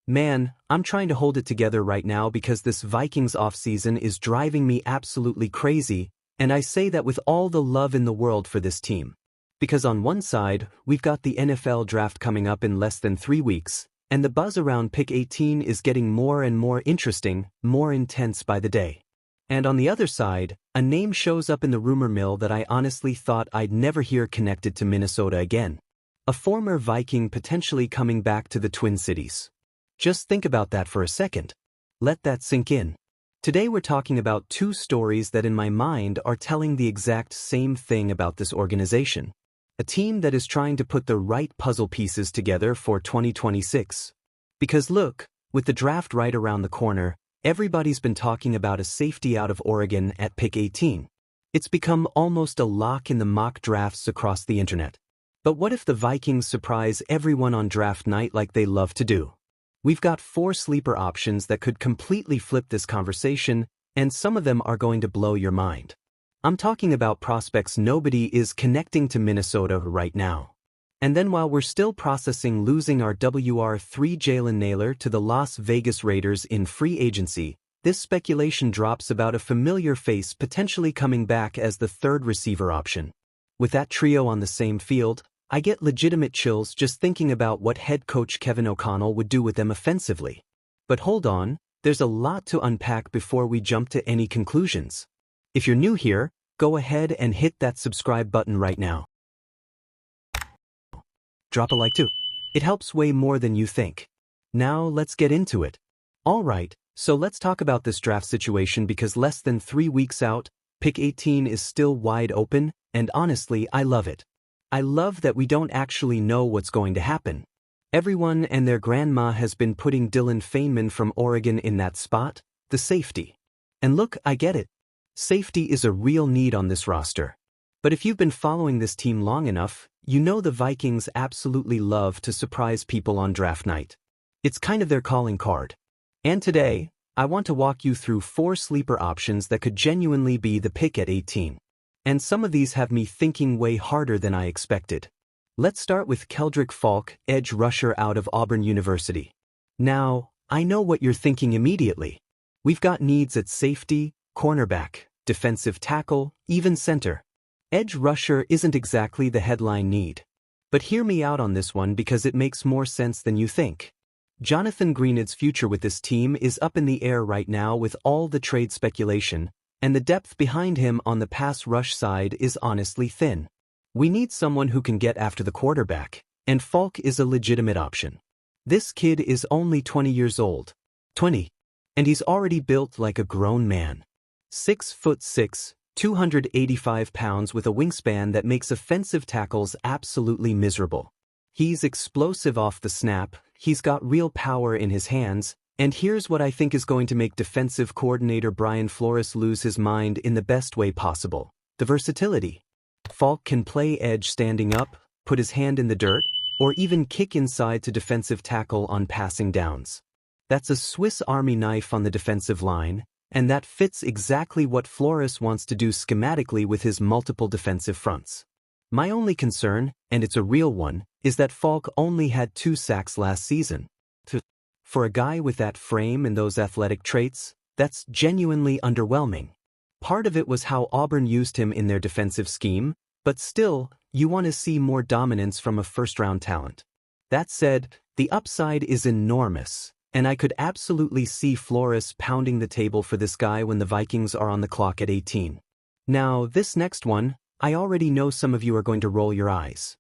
Man, I'm trying to hold it together right now because this Vikings offseason is driving me absolutely crazy, and I say that with all the love in the world for this team. Because on one side, we've got the NFL draft coming up in less than 3 weeks, and the buzz around pick 18 is getting more and more interesting, more intense by the day. And on the other side, a name shows up in the rumor mill that I honestly thought I'd never hear connected to Minnesota again. A former Viking potentially coming back to the Twin Cities. Just think about that for a second. Let that sink in. Today we're talking about two stories that in my mind are telling the exact same thing about this organization. A team that is trying to put the right puzzle pieces together for 2026. Because look, with the draft right around the corner, everybody's been talking about a safety out of Oregon at pick 18. It's become almost a lock in the mock drafts across the internet. But what if the Vikings surprise everyone on draft night like they love to do? We've got 4 sleeper options that could completely flip this conversation, and some of them are going to blow your mind. I'm talking about prospects nobody is connecting to Minnesota right now. And then while we're still processing losing our WR3 Jalen Nailor to the Las Vegas Raiders in free agency, this speculation drops about a familiar face potentially coming back as the third receiver option. With that trio on the same field, I get legitimate chills just thinking about what head coach Kevin O'Connell would do with them offensively. But hold on, there's a lot to unpack before we jump to any conclusions. If you're new here, go ahead and hit that subscribe button right now. Drop a like too. It helps way more than you think. Now let's get into it. Alright, so let's talk about this draft situation because less than 3 weeks out, pick 18 is still wide open, and honestly I love it. I love that we don't actually know what's going to happen. Everyone and their grandma has been putting Dylan Feynman from Oregon in that spot, the safety. And look, I get it. Safety is a real need on this roster. But if you've been following this team long enough, you know the Vikings absolutely love to surprise people on draft night. It's kind of their calling card. And today, I want to walk you through 4 sleeper options that could genuinely be the pick at 18. And some of these have me thinking way harder than I expected. Let's start with Keldrick Falk, edge rusher out of Auburn University. Now, I know what you're thinking immediately. We've got needs at safety, cornerback, defensive tackle, even center. Edge rusher isn't exactly the headline need. But hear me out on this one because it makes more sense than you think. Jonathan Greenid's future with this team is up in the air right now with all the trade speculation, and the depth behind him on the pass rush side is honestly thin. We need someone who can get after the quarterback, and Falk is a legitimate option. This kid is only 20 years old. 20. And he's already built like a grown man. 6'6", 285 pounds with a wingspan that makes offensive tackles absolutely miserable. He's explosive off the snap, he's got real power in his hands, and here's what I think is going to make defensive coordinator Brian Flores lose his mind in the best way possible: the versatility. Falk can play edge standing up, put his hand in the dirt, or even kick inside to defensive tackle on passing downs. That's a Swiss Army knife on the defensive line, and that fits exactly what Flores wants to do schematically with his multiple defensive fronts. My only concern, and it's a real one, is that Falk only had 2 sacks last season. For a guy with that frame and those athletic traits, that's genuinely underwhelming. Part of it was how Auburn used him in their defensive scheme, but still, you want to see more dominance from a first-round talent. That said, the upside is enormous, and I could absolutely see Flores pounding the table for this guy when the Vikings are on the clock at 18. Now, this next one, I already know some of you are going to roll your eyes.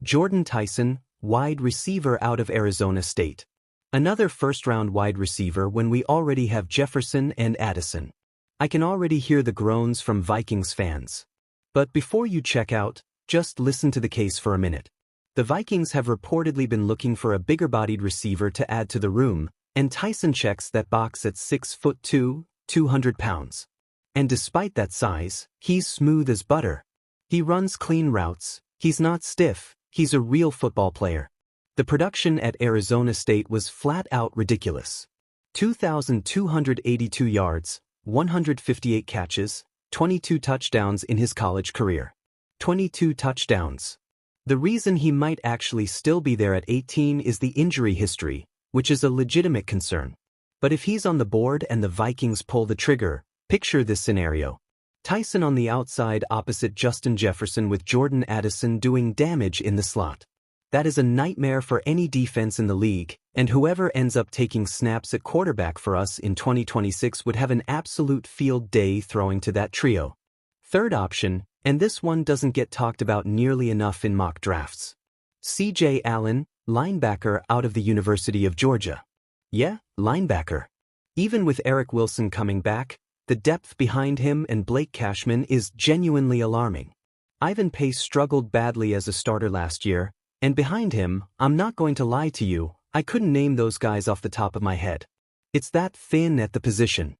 Jordan Tyson, wide receiver out of Arizona State. Another first-round wide receiver when we already have Jefferson and Addison. I can already hear the groans from Vikings fans. But before you check out, just listen to the case for a minute. The Vikings have reportedly been looking for a bigger-bodied receiver to add to the room, and Tyson checks that box at 6'2", 200 pounds. And despite that size, he's smooth as butter. He runs clean routes, he's not stiff, he's a real football player. The production at Arizona State was flat-out ridiculous. 2,282 yards, 158 catches, 22 touchdowns in his college career. 22 touchdowns. The reason he might actually still be there at 18 is the injury history, which is a legitimate concern. But if he's on the board and the Vikings pull the trigger, picture this scenario. Tyson on the outside opposite Justin Jefferson with Jordan Addison doing damage in the slot. That is a nightmare for any defense in the league, and whoever ends up taking snaps at quarterback for us in 2026 would have an absolute field day throwing to that trio. Third option, and this one doesn't get talked about nearly enough in mock drafts. C.J. Allen, linebacker out of the University of Georgia. Yeah, linebacker. Even with Eric Wilson coming back, the depth behind him and Blake Cashman is genuinely alarming. Ivan Pace struggled badly as a starter last year, and behind him, I'm not going to lie to you, I couldn't name those guys off the top of my head. It's that thin at the position.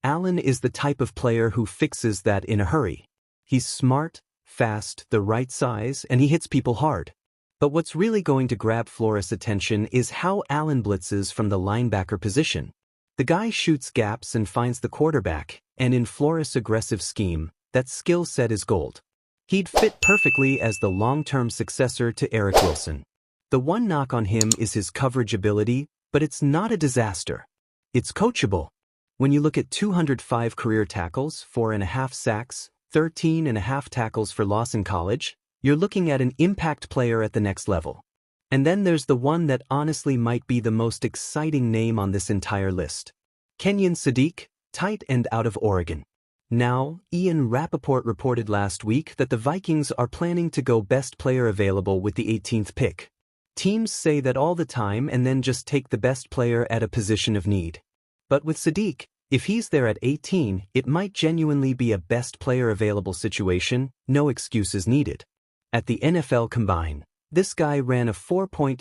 Allen is the type of player who fixes that in a hurry. He's smart, fast, the right size, and he hits people hard. But what's really going to grab Flores' attention is how Allen blitzes from the linebacker position. The guy shoots gaps and finds the quarterback, and in Flores' aggressive scheme, that skill set is gold. He'd fit perfectly as the long-term successor to Eric Wilson. The one knock on him is his coverage ability, but it's not a disaster. It's coachable. When you look at 205 career tackles, 4.5 sacks, 13.5 tackles for loss in college, you're looking at an impact player at the next level. And then there's the one that honestly might be the most exciting name on this entire list. Kenyon Sadiq, tight end out of Oregon. Now, Ian Rappaport reported last week that the Vikings are planning to go best player available with the 18th pick. Teams say that all the time and then just take the best player at a position of need. But with Sadiq, if he's there at 18, it might genuinely be a best player available situation, no excuses needed. At the NFL Combine, this guy ran a 4.39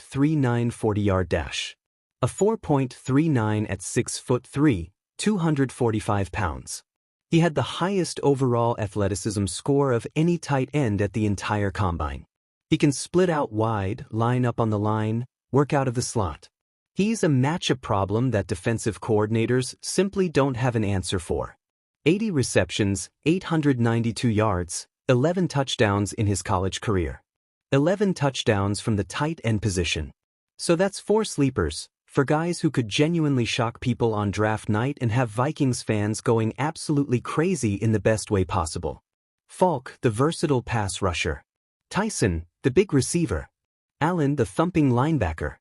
40-yard dash. A 4.39 at 6'3", 245 pounds. He had the highest overall athleticism score of any tight end at the entire Combine. He can split out wide, line up on the line, work out of the slot. He's a matchup problem that defensive coordinators simply don't have an answer for. 80 receptions, 892 yards, 11 touchdowns in his college career. 11 touchdowns from the tight end position. So that's 4 sleepers, for guys who could genuinely shock people on draft night and have Vikings fans going absolutely crazy in the best way possible. Falk, the versatile pass rusher. Tyson, the big receiver. Allen, the thumping linebacker.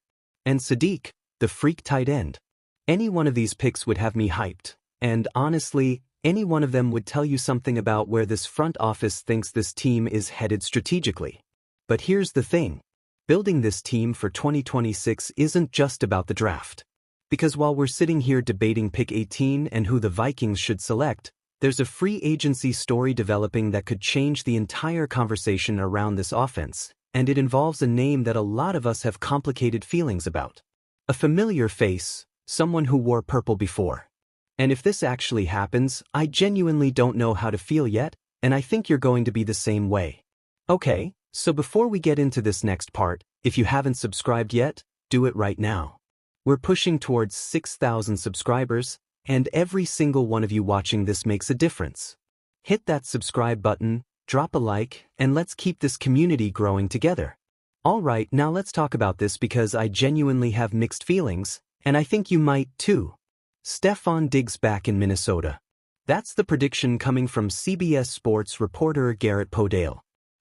And Sadiq, the freak tight end. Any one of these picks would have me hyped, and honestly, any one of them would tell you something about where this front office thinks this team is headed strategically. But here's the thing. Building this team for 2026 isn't just about the draft. Because while we're sitting here debating pick 18 and who the Vikings should select, there's a free agency story developing that could change the entire conversation around this offense, and it involves a name that a lot of us have complicated feelings about. A familiar face, someone who wore purple before. And if this actually happens, I genuinely don't know how to feel yet, and I think you're going to be the same way. Okay, so before we get into this next part, if you haven't subscribed yet, do it right now. We're pushing towards 6,000 subscribers, and every single one of you watching this makes a difference. Hit that subscribe button, drop a like, and let's keep this community growing together. Alright, now let's talk about this because I genuinely have mixed feelings, and I think you might too. Stefon Diggs back in Minnesota. That's the prediction coming from CBS Sports reporter Garrett Podale.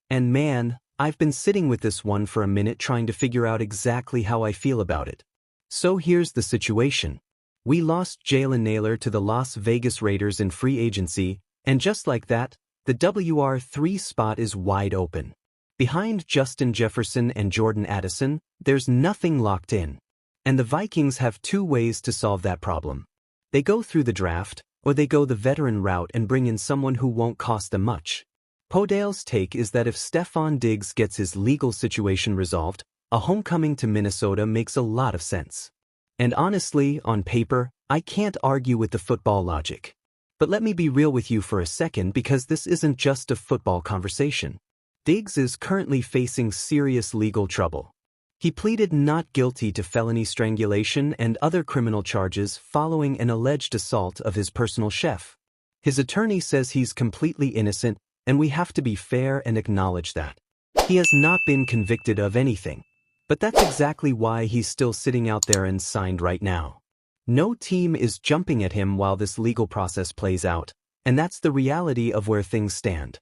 And man, I've been sitting with this one for a minute trying to figure out exactly how I feel about it. So here's the situation. We lost Jalen Nailor to the Las Vegas Raiders in free agency, and just like that, the WR3 spot is wide open. Behind Justin Jefferson and Jordan Addison, there's nothing locked in. And the Vikings have 2 ways to solve that problem. They go through the draft, or they go the veteran route and bring in someone who won't cost them much. Podale's take is that if Stefon Diggs gets his legal situation resolved, a homecoming to Minnesota makes a lot of sense. And honestly, on paper, I can't argue with the football logic. But let me be real with you for a second because this isn't just a football conversation. Diggs is currently facing serious legal trouble. He pleaded not guilty to felony strangulation and other criminal charges following an alleged assault of his personal chef. His attorney says he's completely innocent, and we have to be fair and acknowledge that. He has not been convicted of anything. But that's exactly why he's still sitting out there and signed right now. No team is jumping at him while this legal process plays out, and that's the reality of where things stand.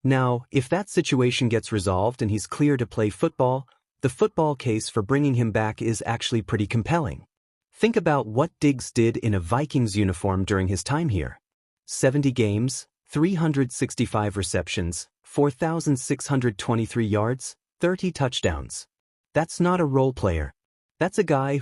Now, if that situation gets resolved and he's clear to play football, the football case for bringing him back is actually pretty compelling. Think about what Diggs did in a Vikings uniform during his time here. 70 games, 365 receptions, 4,623 yards, 30 touchdowns. That's not a role player. That's a guy